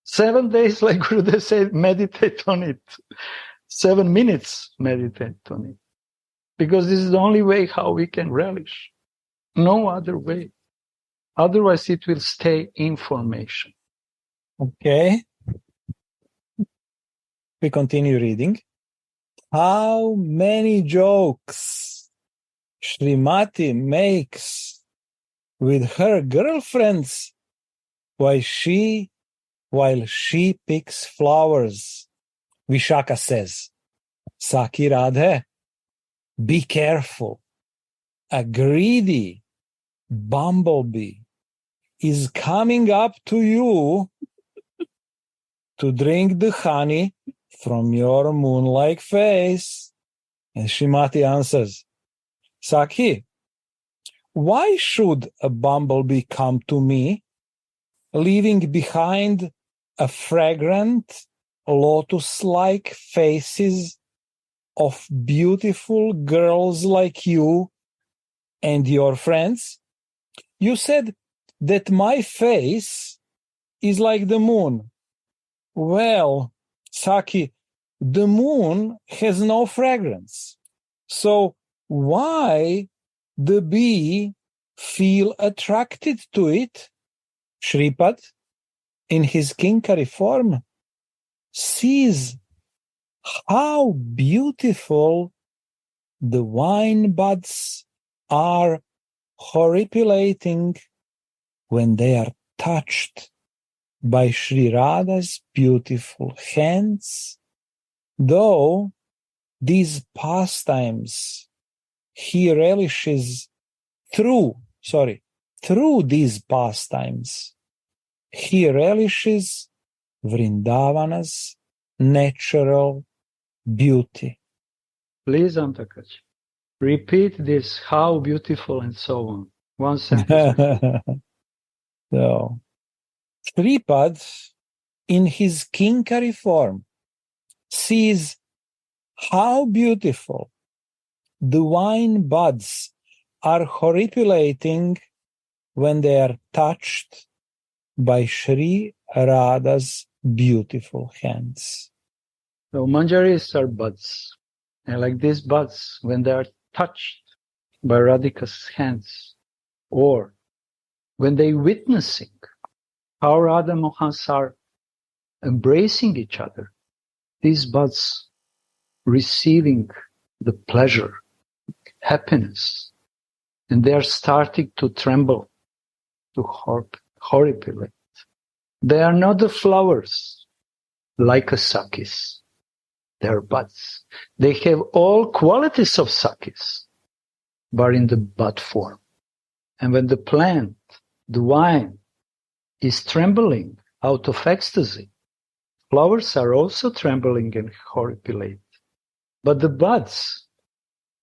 7 days, like Gurudev said, meditate on it. 7 minutes, meditate on it. Because this is the only way how we can relish. No other way. Otherwise, it will stay information. Okay. We continue reading. How many jokes Srimati makes with her girlfriends while she picks flowers. Vishaka says, Saki Radha, be careful. A greedy bumblebee is coming up to you to drink the honey from your moon-like face. And Srimati answers, Saki, why should a bumblebee come to me, leaving behind a fragrant lotus-like faces of beautiful girls like you and your friends? You said that my face is like the moon. Well, Saki, the moon has no fragrance. So why the bee feel attracted to it? Shripad, in his Kinkari form, sees how beautiful the wine buds are horripilating when they are touched by Sri Radha's beautiful hands. Though these pastimes he relishes through these pastimes, he relishes Vrindavana's natural beauty. Please, Antakachi, repeat this, how beautiful and so on. One sentence. So, Shripad, in his Kinkari form, sees how beautiful the wine buds are horripilating when they are touched by Sri Radha's beautiful hands. So manjaris are buds. And like these buds, when they are touched by Radhika's hands, or when they witnessing how Radha and Mohan are embracing each other, these buds receiving the pleasure, happiness, and they are starting to tremble, to horripilate. They are not the flowers like a sakis. They are buds. They have all qualities of sakis, but in the bud form. And when the plant, the vine, is trembling out of ecstasy, flowers are also trembling and horripilate. But the buds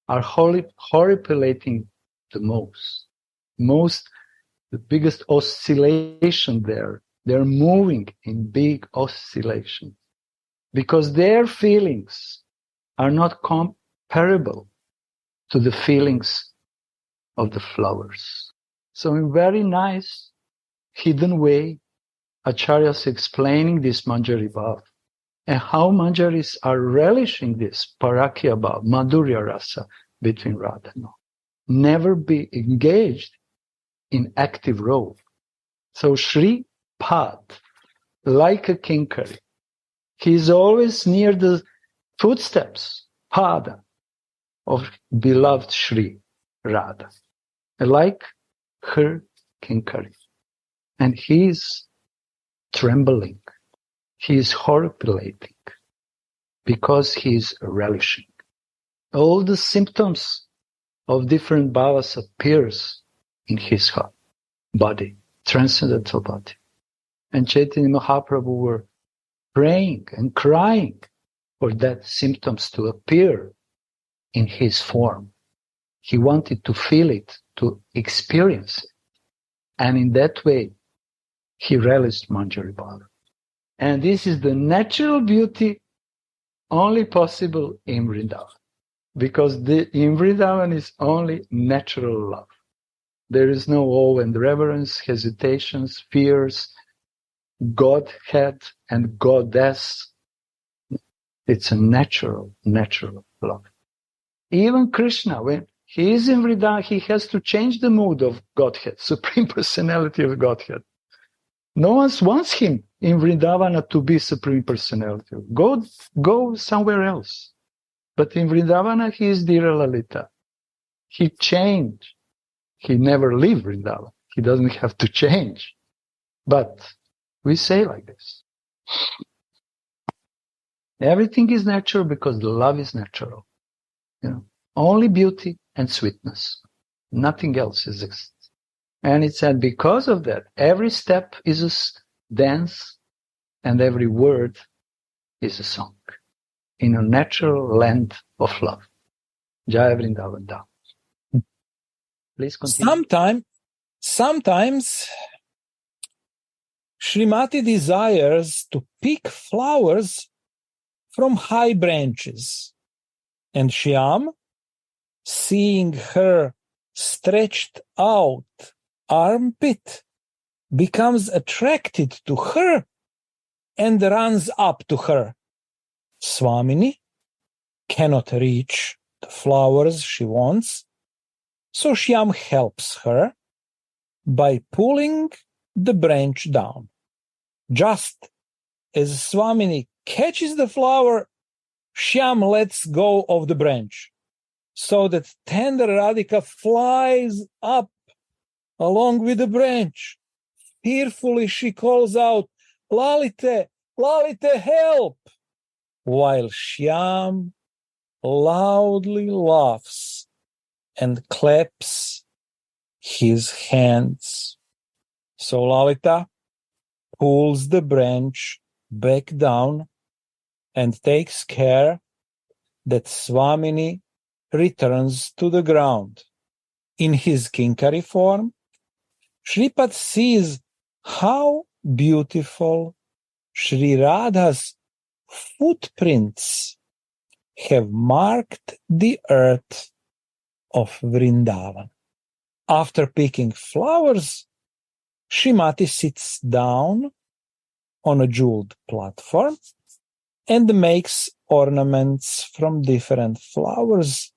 are horripilating the most, the biggest oscillation there. They're moving in big oscillations because their feelings are not comparable to the feelings of the flowers. So in very nice, hidden way, Acharya is explaining this Manjari Bhav and how Manjaris are relishing this Parakya Bhav, Madhurya Rasa between Radha and Mohan. Never be engaged in active role. So Sri Pad, like a kinkari, he is always near the footsteps, Pada, of beloved Sri Radha, like her kinkari. And he is trembling, he is horripilating, because he is relishing. All the symptoms of different bhavas appears in his heart, body, transcendental body. And Chaitanya Mahaprabhu were praying and crying for that symptoms to appear in his form. He wanted to feel it, to experience it. And in that way, he relished Manjari Bhav. And this is the natural beauty only possible in Vrindavan. Because in Vrindavan is only natural love. There is no awe and reverence, hesitations, fears, Godhead and Goddess. It's a natural love. Even Krishna, when he is in Vrindavan, he has to change the mood of Godhead, Supreme Personality of Godhead. No one wants him in Vrindavana to be Supreme Personality. Go somewhere else. But in Vrindavana, he is Dira Lalita. He changed. He never leave Vrindavan. He doesn't have to change. But we say like this. Everything is natural because the love is natural. Only beauty and sweetness. Nothing else exists. And it said because of that, every step is a dance and every word is a song in a natural land of love. Jaya Vrindavan Dham. Please continue. Sometimes Srimati desires to pick flowers from high branches, and Shyam, seeing her stretched out armpit, becomes attracted to her and runs up to her. Swamini cannot reach the flowers she wants, so Shyam helps her by pulling the branch down. Just as Swamini catches the flower, Shyam lets go of the branch, so that tender Radhika flies up along with the branch. Fearfully she calls out, "Lalite, Lalite, help!" while Shyam loudly laughs and claps his hands. So Lalita pulls the branch back down and takes care that Swamini returns to the ground. In his kinkari form, Shripad sees how beautiful Sri Radha's footprints have marked the earth of Vrindavan. After picking flowers, Srimati sits down on a jeweled platform and makes ornaments from different flowers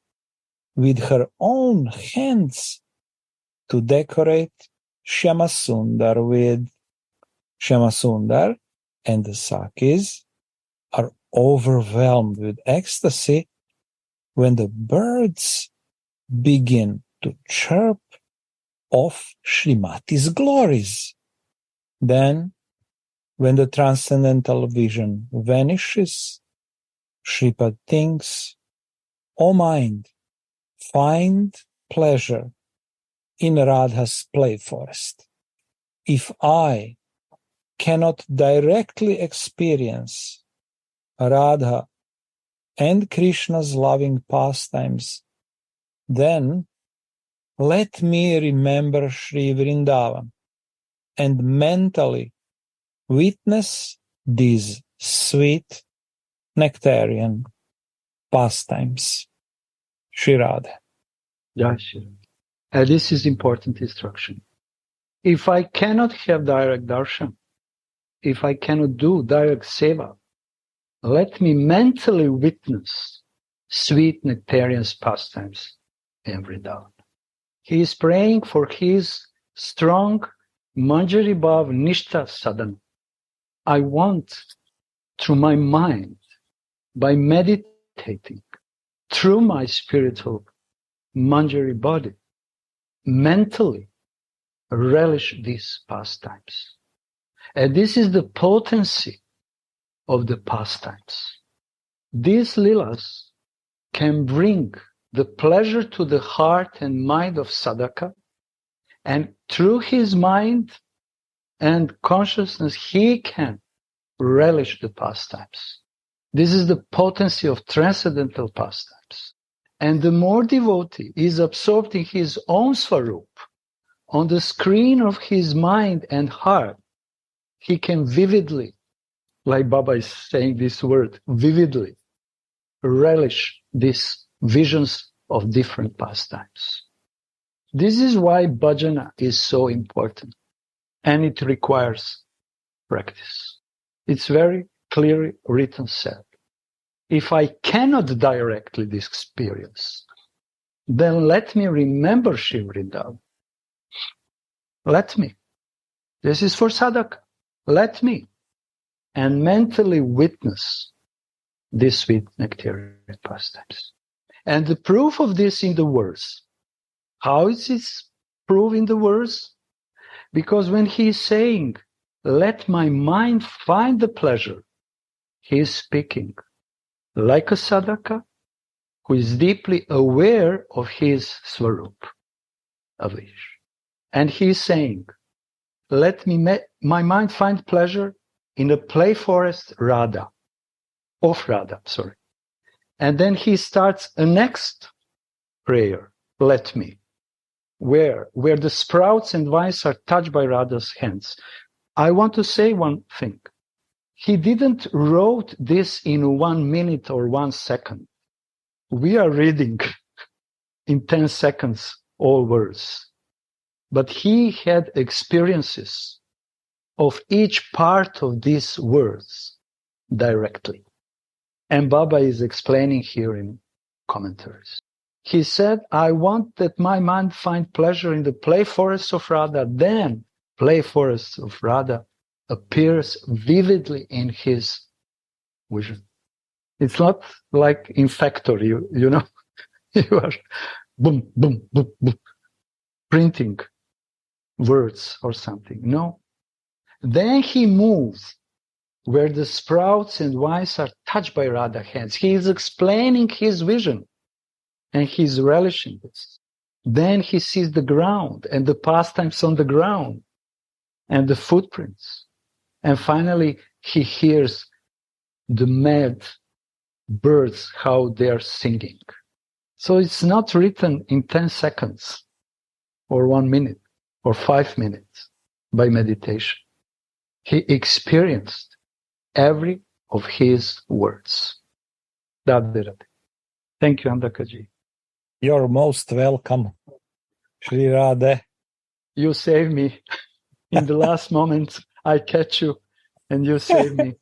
with her own hands to decorate Shyamasundar with. Shyamasundar and the Sakis are overwhelmed with ecstasy when the birds begin to chirp of Srimati's glories. Then, when the transcendental vision vanishes, Shripad thinks, O mind, find pleasure in Radha's play forest. If I cannot directly experience Radha and Krishna's loving pastimes, then let me remember Sri Vrindavan and mentally witness these sweet nectarian pastimes. Shri Radha. Jai Shri Radha. And this is important instruction. If I cannot have direct darshan, if I cannot do direct seva, let me mentally witness sweet nectarian pastimes in Vrindavan. He is praying for his strong Manjari Bhav Nishtha sadhana. I want, through my mind, by meditating, through my spiritual Manjari body, mentally relish these pastimes. And this is the potency of the pastimes. These lilas can bring the pleasure to the heart and mind of sadhaka, and through his mind and consciousness, he can relish the pastimes. This is the potency of transcendental pastimes. And the more devotee is absorbed in his own swarup, on the screen of his mind and heart, he can vividly, like Baba is saying this word, vividly relish these visions of different pastimes. This is why bhajana is so important, and it requires practice. It's very clearly written said. If I cannot directly experience, then let me remember Shri Vrindavan. Let me. This is for sadhaka. Let me. And mentally witness these sweet nectarian pastimes. And the proof of this in the verse. How is this proof in the verse? Because when he is saying, let my mind find the pleasure, he is speaking like a sadhaka who is deeply aware of his swarup, Avish. And he is saying, let my mind find pleasure in the play forest Radha. And then he starts a next prayer, let me, where the sprouts and vines are touched by Radha's hands. I want to say one thing. He didn't wrote this in 1 minute or 1 second. We are reading in 10 seconds all words. But he had experiences of each part of these words directly. And Baba is explaining here in commentaries. He said, I want that my mind find pleasure in the play forest of Radha. Then play forest of Radha appears vividly in his vision. It's not like in factory, you know, you are boom, boom, boom, boom, printing words or something. No. Then he moves where the sprouts and vines are touched by Radha hands. He is explaining his vision and he's relishing this. Then he sees the ground and the pastimes on the ground and the footprints. And finally, he hears the mad birds, how they are singing. So it's not written in 10 seconds or 1 minute or 5 minutes by meditation. He experienced every of his words. Radhe Radhe. Thank you, Andakaji. You're most welcome, Shri Radha. You saved me. In the last moment, I catch you and you save me.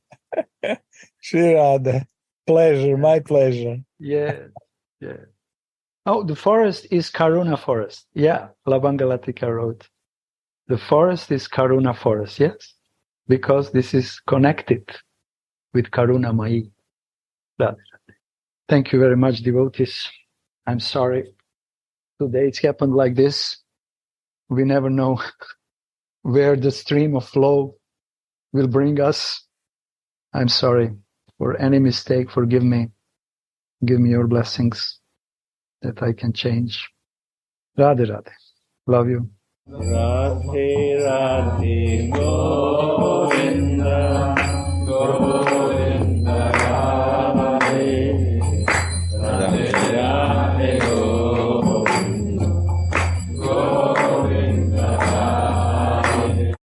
Shri Radha. Pleasure, my pleasure. Yeah. Oh, the forest is Karuna forest. Yeah, Labangalatika wrote. The forest is Karuna forest, yes. Because this is connected with Karuna Mai. Thank you very much, devotees. I'm sorry. Today it's happened like this. We never know where the stream of flow will bring us. I'm sorry for any mistake. Forgive me. Give me your blessings that I can change. Radhe Radhe. Love you. Radhe Radhe Go.